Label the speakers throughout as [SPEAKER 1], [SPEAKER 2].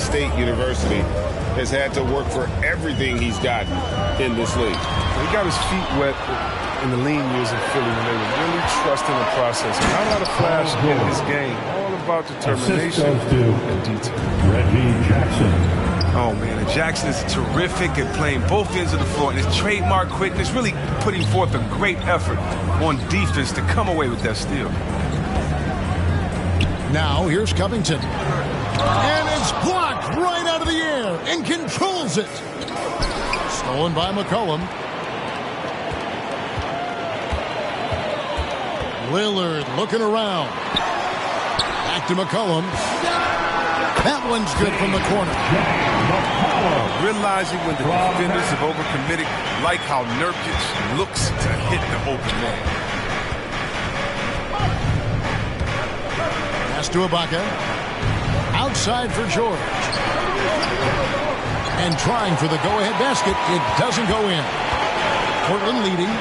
[SPEAKER 1] State University, has had to work for everything he's gotten in this league.
[SPEAKER 2] He got his feet wet in the lean years in Philly when they were really trusting the process. Not a lot of flash in his game. All about determination and detail.
[SPEAKER 3] Reggie Jackson.
[SPEAKER 4] Oh, man, and Jackson is terrific at playing both ends of the floor. And his trademark quickness, really putting forth a great effort on defense to come away with that steal.
[SPEAKER 5] Now, here's Covington. And it's blocked right out of the air and controls it. Stolen by McCollum. Lillard looking around. Back to McCollum. That one's good from the corner.
[SPEAKER 4] Realizing when the defenders have overcommitted, like how Nurkic looks to hit the open man.
[SPEAKER 5] Pass to Ibaka. Outside for George. And trying for the go-ahead basket. It doesn't go in. Portland leading.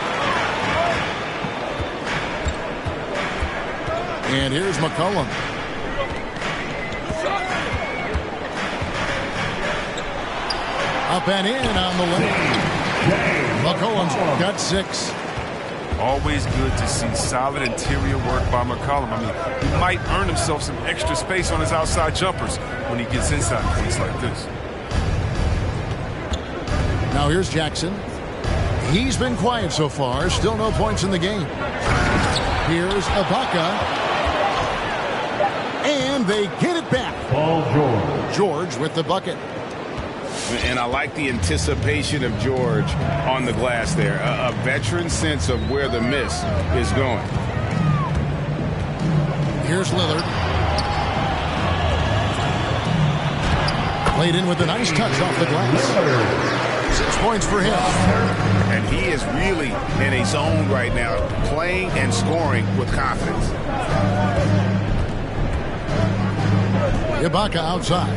[SPEAKER 5] And here's McCollum. Up and in on the lane. McCollum's got 6.
[SPEAKER 4] Always good to see solid interior work by McCollum. I mean, he might earn himself some extra space on his outside jumpers when he gets inside points like this.
[SPEAKER 5] Now here's Jackson. He's been quiet so far. Still no points in the game. Here's Ibaka. And they get it back.
[SPEAKER 3] Paul George.
[SPEAKER 5] George with the bucket.
[SPEAKER 1] And I like the anticipation of George on the glass there. A veteran sense of where the miss is going.
[SPEAKER 5] Here's Lillard. Played in with a nice touch off the glass. 6 points for him.
[SPEAKER 1] And he is really in a zone right now, playing and scoring with confidence.
[SPEAKER 5] Ibaka outside.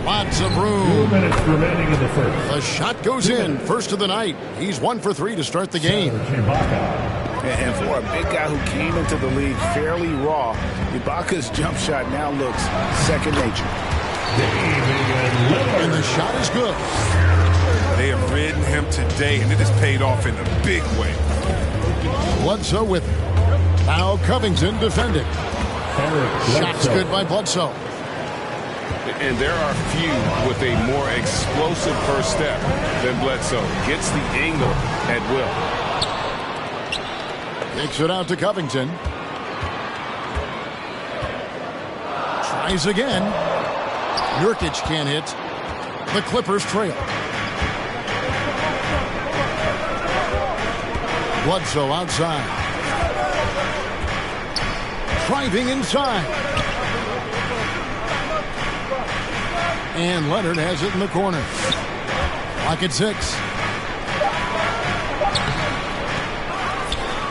[SPEAKER 5] Lots of room.
[SPEAKER 3] 2 minutes remaining in the first.
[SPEAKER 5] The shot goes in. First of the night. He's 1 for 3 to start the game.
[SPEAKER 1] And for a big guy who came into the league fairly raw, Ibaka's jump shot now looks second nature.
[SPEAKER 5] And the shot is good.
[SPEAKER 4] They have ridden him today, and it has paid off in a big way.
[SPEAKER 5] Bledsoe with it. Now Covington defending. Shot's good by Bledsoe.
[SPEAKER 1] And there are few with a more explosive first step than Bledsoe. Gets the angle at will.
[SPEAKER 5] Takes it out to Covington. Tries again. Nurkic can't hit. The Clippers trail. Bledsoe outside. Driving inside. And Leonard has it in the corner. Lock at 6.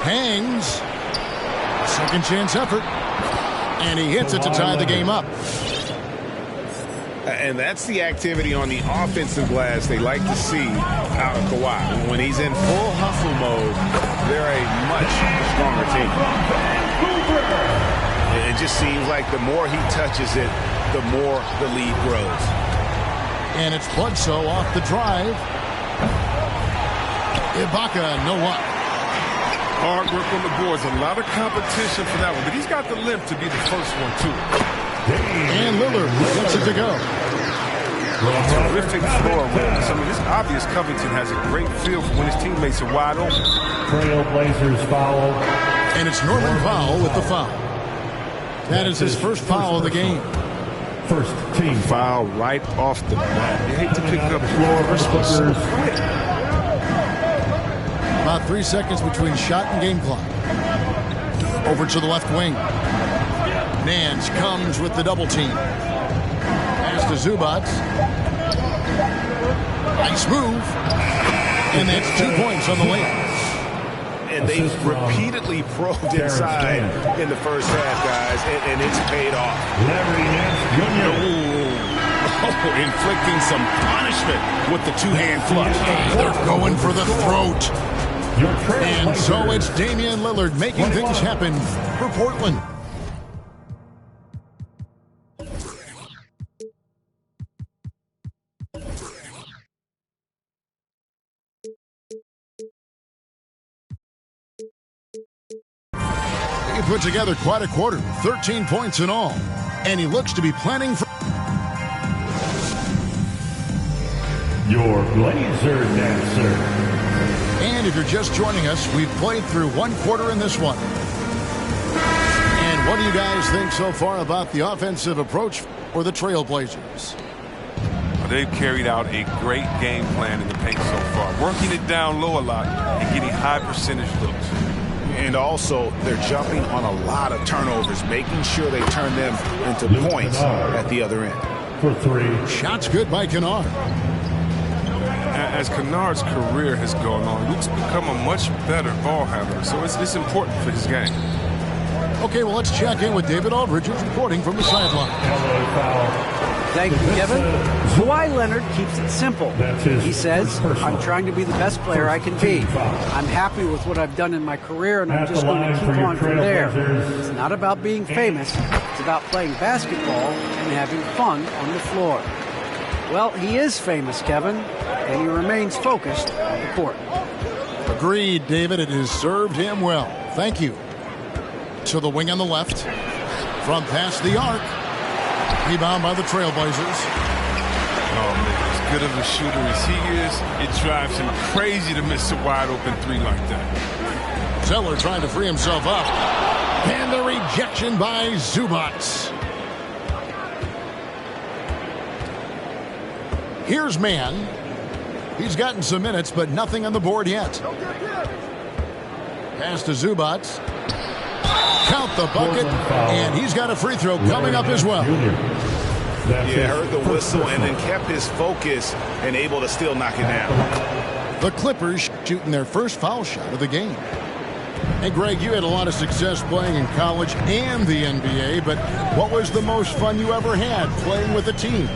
[SPEAKER 5] Hangs. Second chance effort. And he hits it to tie the game up.
[SPEAKER 1] And that's the activity on the offensive glass they like to see out of Kawhi. When he's in full hustle mode, they're a much stronger team. It just seems like the more he touches it, the more the lead grows.
[SPEAKER 5] And it's Bledsoe off the drive. Ibaka, no luck.
[SPEAKER 4] Hard work on the boards. A lot of competition for that one, but he's got the limp to be the first one, too.
[SPEAKER 5] And Lillard gets it to go.
[SPEAKER 4] Terrific floor awareness. I mean, it's obvious Covington has a great feel for when his teammates are wide open.
[SPEAKER 3] Trailblazers foul.
[SPEAKER 5] And it's Norman Powell with the foul. That is his first foul of the game.
[SPEAKER 3] First team
[SPEAKER 4] Foul right off the bat. You hate to pick it up floor so quick.
[SPEAKER 5] About 3 seconds between shot and game clock. Over to the left wing. Nance comes with the double team. Pass to Zubac. Nice move. And that's 2 points on the layup.
[SPEAKER 1] And they've repeatedly probed inside in the first half, guys, and it's paid off.
[SPEAKER 3] Larry Nance Jr.
[SPEAKER 1] Inflicting some punishment with the two-hand flush.
[SPEAKER 5] They're going for the throat. And so it's Damian Lillard making things happen for Portland. put together quite a quarter, 13 points in all. And he looks to be planning for...
[SPEAKER 3] Your Blazer Dancer.
[SPEAKER 5] And if you're just joining us, we've played through one quarter in this one. And what do you guys think so far about the offensive approach for the Trailblazers?
[SPEAKER 4] They've carried out a great game plan in the paint so far, working it down low a lot and getting high percentage looks.
[SPEAKER 1] And also, they're jumping on a lot of turnovers, making sure they turn them into points at the other end.
[SPEAKER 3] For 3.
[SPEAKER 5] Shots good by Kennard.
[SPEAKER 4] As Kennard's career has gone on, Luke's become a much better ball handler, so it's important for his game.
[SPEAKER 5] Okay, well, let's check in with David Aldridge, who's reporting from the sideline.
[SPEAKER 3] Hello, foul.
[SPEAKER 6] Thank you, Kevin. Kawhi Leonard keeps it simple. He says, I'm trying to be the best player I can be. I'm happy with what I've done in my career, and I'm just going to keep on from there. It's not about being famous. It's about playing basketball and having fun on the floor. Well, he is famous, Kevin, and he remains focused on the court.
[SPEAKER 5] Agreed, David. It has served him well. Thank you. To the wing on the left. From past the arc. Rebound by the Trailblazers.
[SPEAKER 4] Oh, man, as good of a shooter as he is, it drives him crazy to miss a wide-open 3 like that.
[SPEAKER 5] Zeller trying to free himself up. And the rejection by Zubac. Here's Mann. He's gotten some minutes, but nothing on the board yet. Pass to Zubac. Count the bucket, and he's got a free throw coming up as well.
[SPEAKER 1] Yeah, heard the whistle and then kept his focus and able to still knock it down.
[SPEAKER 5] The Clippers shooting their first foul shot of the game. Hey, Greg, you had a lot of success playing in college and the NBA, but what was the most fun you ever had playing with a team?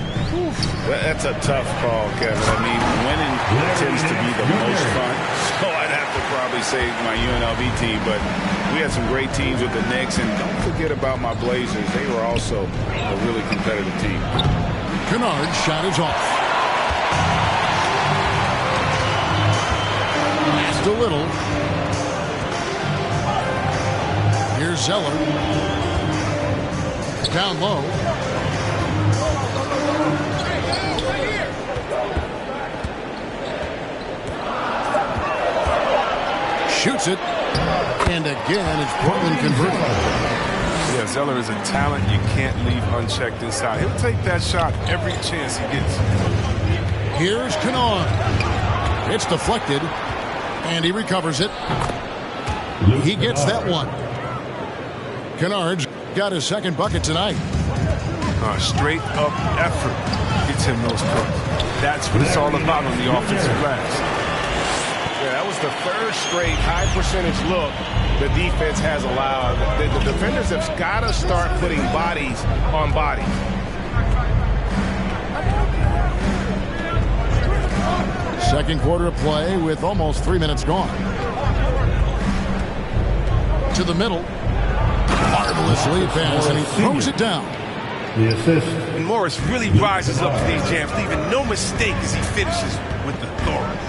[SPEAKER 1] That's a tough call, Kevin. I mean, winning tends to be the most fun. So I'd have to probably say my UNLV team, but we had some great teams with the Knicks, and don't forget about my Blazers. They were also a really competitive team.
[SPEAKER 5] Kennard's shot is off. Passed a little. Here's Zeller. Down low. Shoots it. And again, it's Portland converting.
[SPEAKER 4] Yeah, Zeller is a talent you can't leave unchecked inside. He'll take that shot every chance he gets.
[SPEAKER 5] Here's Kennard. It's deflected. And he recovers it. He gets that one. Kennard's got his second bucket tonight.
[SPEAKER 4] Straight up effort gets him those points. That's what it's all about on the offensive glass.
[SPEAKER 1] Yeah, that was the third straight high percentage look the defense has allowed. The defenders have got to start putting bodies on bodies.
[SPEAKER 5] Second quarter of play with almost 3 minutes gone. To the middle. Marvelous lead pass, and he throws it down.
[SPEAKER 3] The assist.
[SPEAKER 4] And Morris really rises up to these jams, leaving no mistake as he finishes with authority.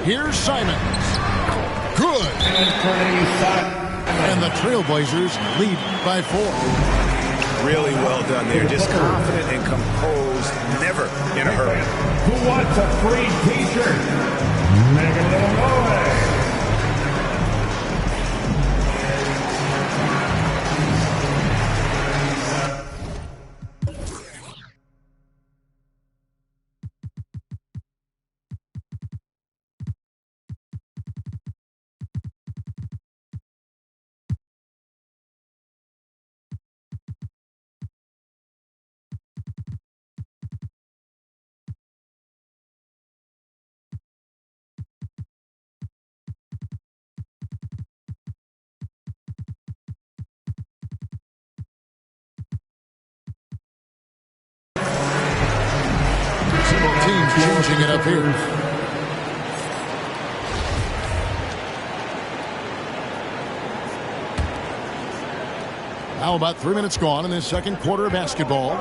[SPEAKER 5] Here's Simons. Good. And the Trailblazers lead by 4.
[SPEAKER 1] Really well done there. Just confident and composed, never in a hurry.
[SPEAKER 3] Who wants a free t-shirt? Make a little noise.
[SPEAKER 5] Teams changing it up here. Now about 3 minutes gone in this second quarter of basketball.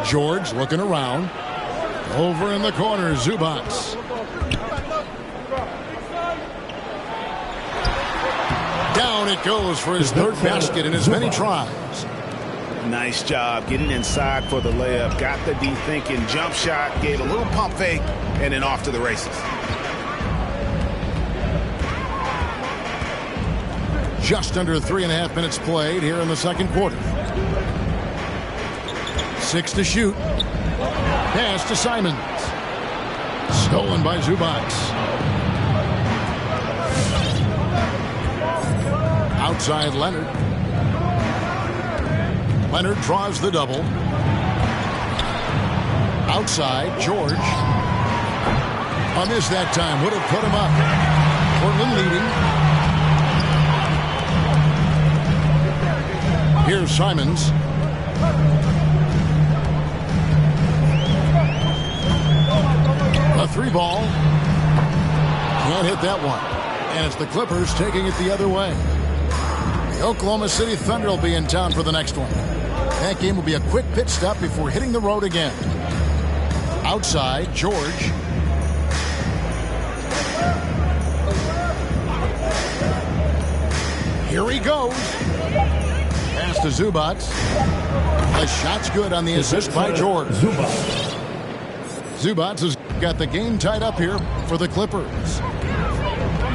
[SPEAKER 5] George looking around. Over in the corner, Zubac. Down it goes for his third basket in as many tries.
[SPEAKER 1] Nice job getting inside for the layup. Got the D thinking, jump shot, gave a little pump fake, and then off to the races.
[SPEAKER 5] Just under 3.5 minutes played here in the second quarter. 6 to shoot. Pass to Simons. Stolen by Zubac. Outside Leonard. Leonard draws the double. Outside George. A miss that time. Would have put him up. Portland leading. Here's Simons. A 3-ball. Can't hit that one. And it's the Clippers taking it the other way. The Oklahoma City Thunder will be in town for the next one. That game will be a quick pit stop before hitting the road again. Outside, George. Here he goes. Pass to Zubac. The shot's good on the assist by George. Zubac has got the game tied up here for the Clippers.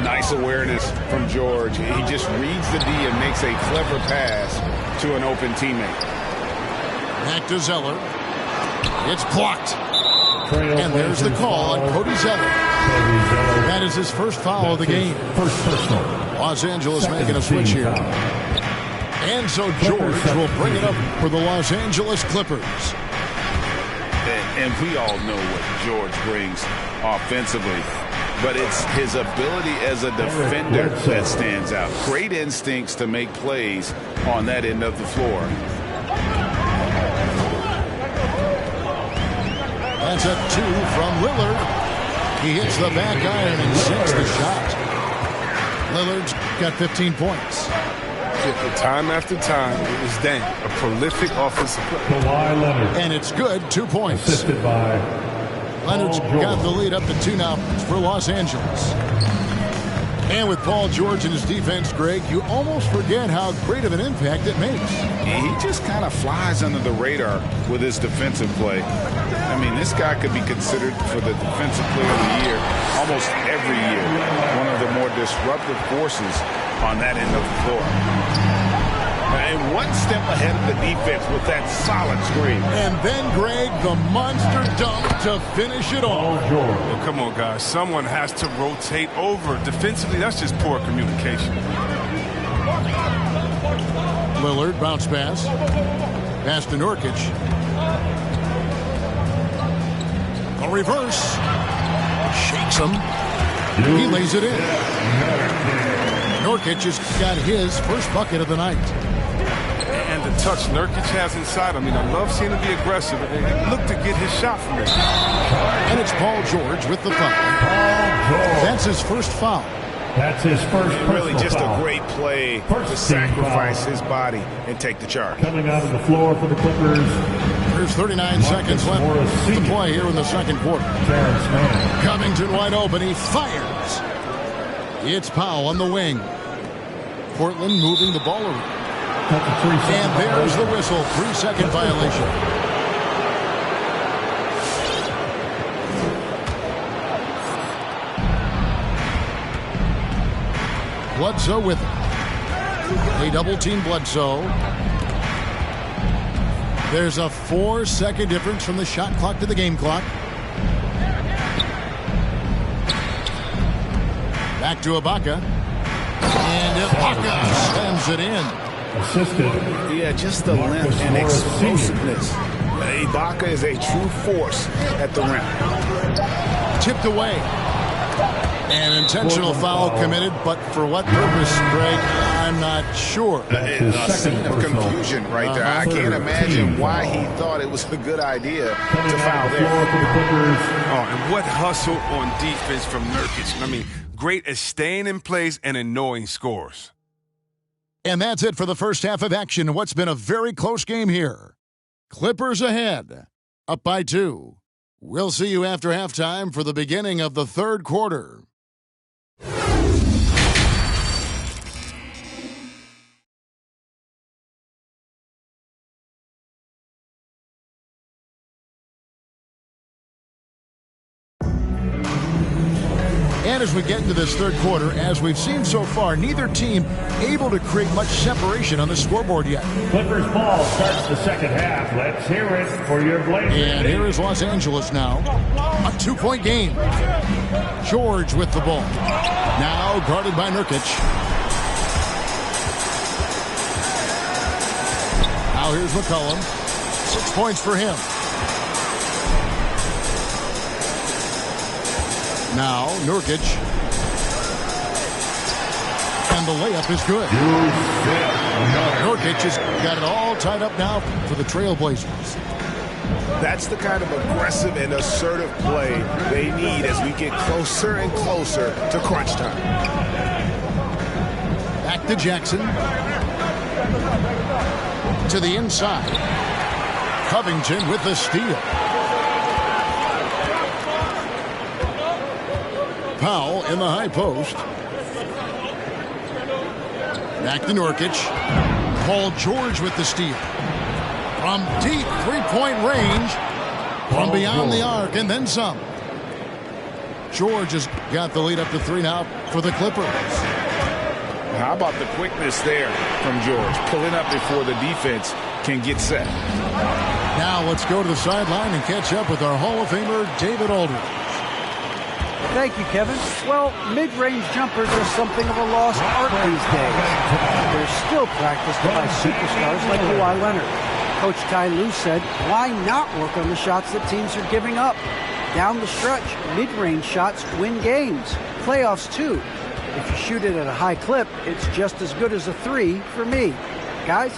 [SPEAKER 1] Nice awareness from George. He just reads the D and makes a clever pass to an open teammate.
[SPEAKER 5] Back to Zeller. It's blocked. And there's the call on Cody Zeller. That is his first foul of the game. Los Angeles making a switch here. And so George will bring it up for the Los Angeles Clippers.
[SPEAKER 1] And we all know what George brings offensively. But it's his ability as a defender that stands out. Great instincts to make plays on that end of the floor.
[SPEAKER 5] That's a 2 from Lillard. He hits the back iron and sinks the shot. Lillard's got 15 points.
[SPEAKER 4] Time after time, it was dang. A prolific offensive player.
[SPEAKER 3] Kawhi Leonard.
[SPEAKER 5] And it's good, 2 points.
[SPEAKER 3] Assisted by
[SPEAKER 5] Leonard's
[SPEAKER 3] Paul
[SPEAKER 5] got
[SPEAKER 3] George.
[SPEAKER 5] the lead up to 2 now for Los Angeles. And with Paul George in his defense, Greg, you almost forget how great of an impact it makes.
[SPEAKER 1] He just kind of flies under the radar with his defensive play. I mean, this guy could be considered for the Defensive Player of the Year almost every year. One of the more disruptive forces on that end of the floor. And one step ahead of the defense with that solid screen.
[SPEAKER 5] And then, Greg, the monster dunk to finish it all.
[SPEAKER 4] Well, come on, guys. Someone has to rotate over. Defensively, that's just poor communication.
[SPEAKER 5] Lillard, bounce pass. Pass to Nurkic. A reverse. Shakes him. He lays it in. Nurkic has got his first bucket of the night.
[SPEAKER 4] And the touch Nurkic has inside. I mean, I love seeing him be aggressive and look to get his shot from it.
[SPEAKER 5] And it's Paul George with the foul. That's his first foul.
[SPEAKER 3] That's his first
[SPEAKER 1] Really just
[SPEAKER 3] foul.
[SPEAKER 1] a great play
[SPEAKER 3] First
[SPEAKER 1] to sacrifice
[SPEAKER 3] foul.
[SPEAKER 1] his body and take the charge.
[SPEAKER 3] Coming out of the floor for the Clippers,
[SPEAKER 5] There's 39 seconds left to play here in the second quarter.
[SPEAKER 3] Terrence Mann.
[SPEAKER 5] Covington wide open. He fires. It's Powell on the wing. Portland moving the ball around.
[SPEAKER 3] That's a 3-second
[SPEAKER 5] And there's the
[SPEAKER 3] violation.
[SPEAKER 5] whistle. 3-second violation. Bledsoe with it. They double-team Bledsoe. There's a 4-second difference from the shot clock to the game clock. Back to Ibaka. And Ibaka slams it in.
[SPEAKER 3] Assisted.
[SPEAKER 1] Yeah, just the length and
[SPEAKER 3] Marcus Morris Sr.
[SPEAKER 1] explosiveness. Ibaka is a true force at the rim.
[SPEAKER 5] Tipped away. An intentional foul committed, but for what purpose, Greg, I'm not sure.
[SPEAKER 3] His
[SPEAKER 1] A scene
[SPEAKER 3] second
[SPEAKER 1] of
[SPEAKER 3] personal.
[SPEAKER 1] confusion right there. I can't imagine why he thought it was a good idea
[SPEAKER 3] Coming
[SPEAKER 1] to
[SPEAKER 3] out
[SPEAKER 1] foul
[SPEAKER 3] of the floor
[SPEAKER 1] there.
[SPEAKER 3] for the Clippers,
[SPEAKER 4] Oh, and what hustle on defense from Nurkic. I mean, great at staying in place and annoying scores.
[SPEAKER 5] And that's it for the first half of action in what's been a very close game here. Clippers ahead, up by 2. We'll see you after halftime for the beginning of the third quarter. And as we get into this third quarter, as we've seen so far, neither team able to create much separation on the scoreboard yet.
[SPEAKER 3] Clippers ball starts the second half. Let's hear it for your Blazers.
[SPEAKER 5] And here is Los Angeles now. A 2-point game. George with the ball. Now guarded by Nurkic. Now here's McCollum. 6 points for him. Now Nurkic. And the layup is good. Nurkic has got it all tied up now for the Trailblazers.
[SPEAKER 7] That's the kind of aggressive and assertive play they need as we get closer and closer to crunch time.
[SPEAKER 5] Back to Jackson. To the inside. Covington with the steal. Powell in the high post. Back to Nurkic. Paul George with the steal. From deep three-point range. From beyond the arc and then some. George has got the lead up to 3 now for the Clippers.
[SPEAKER 1] How about the quickness there from George? Pulling up before the defense can get set.
[SPEAKER 5] Now let's go to the sideline and catch up with our Hall of Famer, David Aldridge.
[SPEAKER 6] Thank you, Kevin. Well, mid-range jumpers are something of a lost art these days. They're still practiced by superstars like Kawhi Leonard. Coach Ty Lue said, why not work on the shots that teams are giving up? Down the stretch, mid-range shots win games. Playoffs, too. If you shoot it at a high clip, it's just as good as a 3 for me. Guys?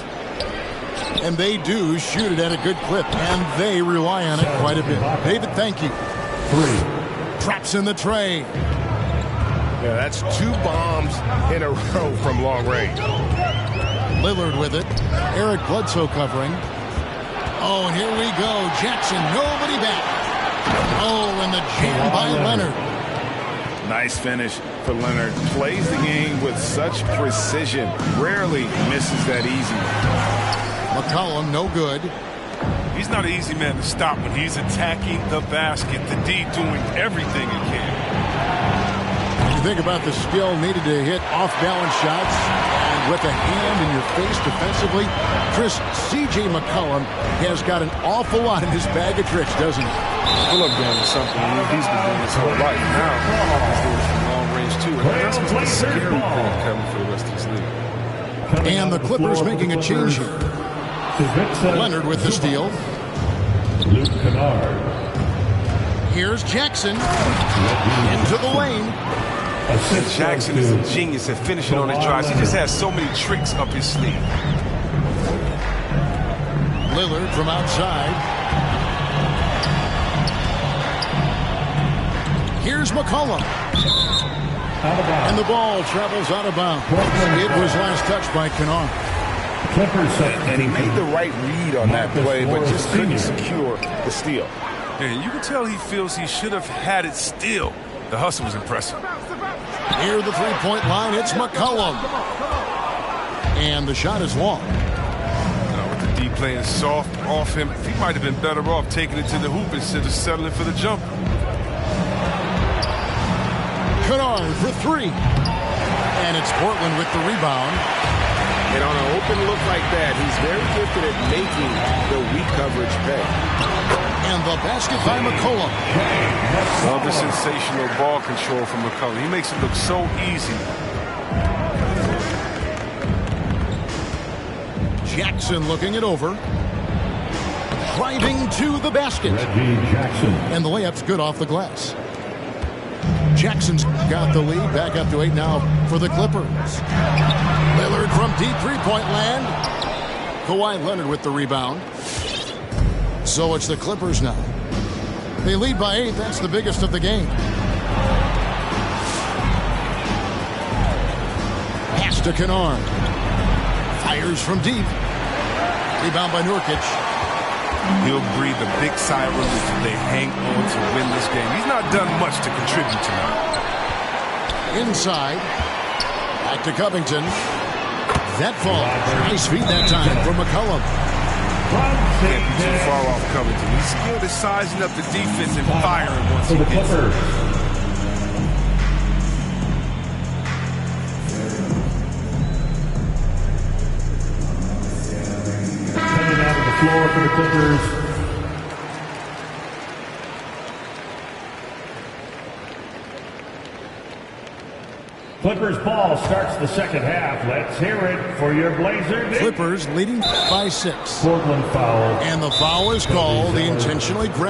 [SPEAKER 5] And they do shoot it at a good clip, and they rely on it quite a bit. David, thank you.
[SPEAKER 3] 3.
[SPEAKER 5] Traps in the tray.
[SPEAKER 7] Yeah, that's 2 bombs in a row from long range.
[SPEAKER 5] Lillard with it. Eric Bledsoe covering. Oh, and here we go. Jackson, nobody back. Oh, and the jam by Leonard.
[SPEAKER 1] Nice finish for Leonard. Plays the game with such precision. Rarely misses that easy.
[SPEAKER 5] McCollum, no good.
[SPEAKER 4] He's not an easy man to stop when he's attacking the basket. The D doing everything he can.
[SPEAKER 5] You think about the skill needed to hit off-balance shots and with a hand in your face defensively. Chris, C.J. McCollum has got an awful lot in his bag of tricks, doesn't he?
[SPEAKER 2] Pull-up game is something he's been doing his whole life. Now he's doing it from long range too. And that's what's the scary thing coming for the rest of this league.
[SPEAKER 5] And the Clippers making a change here. Leonard with the steal.
[SPEAKER 3] Luke Kennard.
[SPEAKER 5] Here's Jackson. Into the lane.
[SPEAKER 4] Jackson is a genius at finishing on his drives. He just has so many tricks up his sleeve.
[SPEAKER 5] Lillard from outside. Here's McCollum. And the ball travels out of bounds. It was last touched by Kennard.
[SPEAKER 1] And he made the right read on that play, but just couldn't secure the steal.
[SPEAKER 4] And you can tell he feels he should have had it still. The hustle was impressive.
[SPEAKER 5] Near the three-point line, it's McCollum. And the shot is long.
[SPEAKER 4] With the D playing soft off him, he might have been better off taking it to the hoop instead of settling for the jumper.
[SPEAKER 5] Kennard for 3. And it's Portland with the rebound.
[SPEAKER 7] And on an open look like that, he's very gifted at making the weak coverage pay.
[SPEAKER 5] And the basket by McCollum.
[SPEAKER 4] Love the sensational ball control from McCollum. He makes it look so easy.
[SPEAKER 5] Jackson looking it over. Driving to the basket.
[SPEAKER 3] Reggie Jackson.
[SPEAKER 5] And the layup's good off the glass. Jackson's got the lead. Back up to 8 now for the Clippers. Lillard from deep three-point land. Kawhi Leonard with the rebound. So it's the Clippers now. They lead by 8. That's the biggest of the game. Pass to Kennard. Fires from deep. Rebound by Nurkic.
[SPEAKER 4] He'll breathe a big sigh of relief if they hang on to win this game. He's not done much to contribute tonight.
[SPEAKER 5] Inside. Back to Covington. That falls. Nice feed that time from McCollum.
[SPEAKER 4] Can't be too far off Covington. He's skilled at sizing up the defense and firing once he gets it.
[SPEAKER 3] floor for the Clippers. Clippers ball starts the second half. Let's hear it for your Blazers.
[SPEAKER 5] Clippers leading by 6.
[SPEAKER 3] Portland foul.
[SPEAKER 5] And the foul is called. He intentionally grabbed